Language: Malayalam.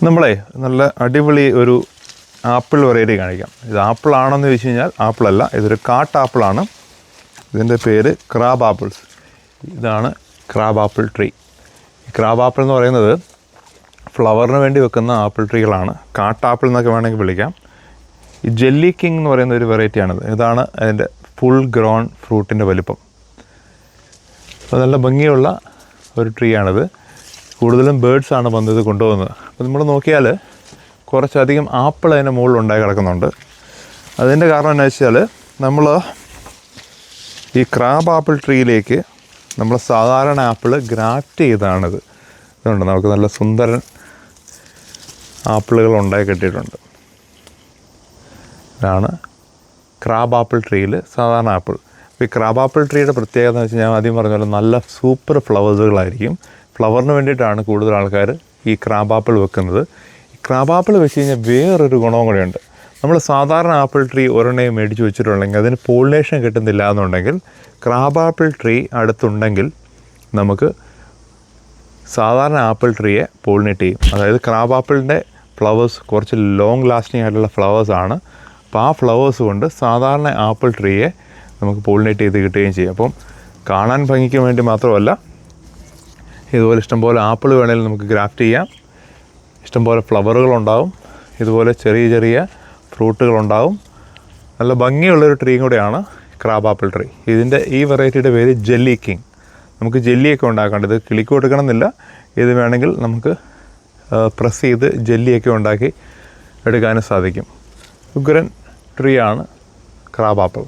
നമ്മളെ നല്ല അടിപൊളി ഒരു ആപ്പിൾ വെറൈറ്റി കാണിക്കാം. ഇത് ആപ്പിളാണെന്ന് ചോദിച്ചു കഴിഞ്ഞാൽ ആപ്പിളല്ല, ഇതൊരു കാട്ട് ആപ്പിളാണ്. ഇതിൻ്റെ പേര് ക്രാബ് ആപ്പിൾസ്. ഇതാണ് ക്രാബ് ആപ്പിൾ ട്രീ. ഈ ക്രാബ് ആപ്പിൾ എന്ന് പറയുന്നത് ഫ്ലവറിന് വേണ്ടി വെക്കുന്ന ആപ്പിൾ ട്രീകളാണ്. കാട്ടാപ്പിൾ എന്നൊക്കെ വേണമെങ്കിൽ വിളിക്കാം. ഈ ജെല്ലി കിങ് എന്ന് പറയുന്ന ഒരു വെറൈറ്റിയാണിത്. ഇതാണ് അതിൻ്റെ ഫുൾ ഗ്രോൺ ഫ്രൂട്ടിൻ്റെ വലിപ്പം. അപ്പോൾ നല്ല ഭംഗിയുള്ള ഒരു ട്രീ ആണിത്. കൂടുതലും ബേഡ്സാണ് വന്ന് ഇത് കൊണ്ടുപോകുന്നത്. അപ്പോൾ നമ്മൾ നോക്കിയാൽ കുറച്ചധികം ആപ്പിൾ അതിൻ്റെ മുകളിൽ ഉണ്ടായി കിടക്കുന്നുണ്ട്. അതിൻ്റെ കാരണം എന്താ വെച്ചാൽ നമ്മൾ ഈ ക്രാബ് ആപ്പിൾ ട്രീയിലേക്ക് നമ്മൾ സാധാരണ ആപ്പിൾ ഗ്രാഫ്റ്റ് ചെയ്താണിത്. ഇതുണ്ട്, നമുക്ക് നല്ല സുന്ദരൻ ആപ്പിളുകൾ ഉണ്ടായി കിട്ടിയിട്ടുണ്ട്. ഇതാണ് ക്രാബ് ആപ്പിൾ ട്രീയിൽ സാധാരണ ആപ്പിൾ. അപ്പോൾ ഈ ക്രാബ് ആപ്പിൾ ട്രീയുടെ പ്രത്യേകത എന്ന് വെച്ചാൽ ഞാൻ ആദ്യം പറഞ്ഞ പോലെ നല്ല സൂപ്പർ ഫ്ലവേഴ്സുകളായിരിക്കും. ഫ്ലവറിന് വേണ്ടിയിട്ടാണ് കൂടുതൽ ആൾക്കാർ ഈ ക്രാബ് ആപ്പിൾ വെക്കുന്നത്. ഈ ക്രാബ് ആപ്പിൾ വെച്ച് കഴിഞ്ഞാൽ വേറൊരു ഗുണവും കൂടെയുണ്ട്. നമ്മൾ സാധാരണ ആപ്പിൾ ട്രീ ഒരെണ്ണയും മേടിച്ച് വെച്ചിട്ടുണ്ടെങ്കിൽ അതിന് പോളിനേഷൻ കിട്ടുന്നില്ല എന്നുണ്ടെങ്കിൽ ക്രാബ് ആപ്പിൾ ട്രീ അടുത്തുണ്ടെങ്കിൽ നമുക്ക് സാധാരണ ആപ്പിൾ ട്രീയെ പോളിനേറ്റ് ചെയ്യും. അതായത് ക്രാബ് ആപ്പിളിൻ്റെ ഫ്ലവേഴ്സ് കുറച്ച് ലോങ് ലാസ്റ്റിംഗ് ആയിട്ടുള്ള ഫ്ലവേഴ്സാണ്. അപ്പോൾ ആ ഫ്ലവേഴ്സ് കൊണ്ട് സാധാരണ ആപ്പിൾ ട്രീയെ നമുക്ക് പോളിനേറ്റ് ചെയ്ത് കിട്ടുകയും ചെയ്യും. അപ്പം കാണാൻ ഭംഗിക്ക് വേണ്ടി മാത്രമല്ല, ഇതുപോലെ ഇഷ്ടംപോലെ ആപ്പിൾ വേണമെങ്കിലും നമുക്ക് ഗ്രാഫ്റ്റ് ചെയ്യാം. ഇഷ്ടംപോലെ ഫ്ലവറുകളുണ്ടാവും, ഇതുപോലെ ചെറിയ ചെറിയ ഫ്രൂട്ടുകളുണ്ടാവും. നല്ല ഭംഗിയുള്ളൊരു ട്രീയും കൂടെയാണ് ക്രാബ് ആപ്പിൾ ട്രീ. ഈ വെറൈറ്റിയുടെ പേര് ജെല്ലി കിങ്. നമുക്ക് ജെല്ലിയൊക്കെ ഉണ്ടാക്കാണ്ട്, ഇത് കിളിക്ക് കൊടുക്കണമെന്നില്ല. ഇത് വേണമെങ്കിൽ നമുക്ക് പ്രസ് ചെയ്ത് ജെല്ലിയൊക്കെ ഉണ്ടാക്കി എടുക്കാനും സാധിക്കും. ഉഗ്രൻ ട്രീ ആണ് ക്രാബ് ആപ്പിൾ.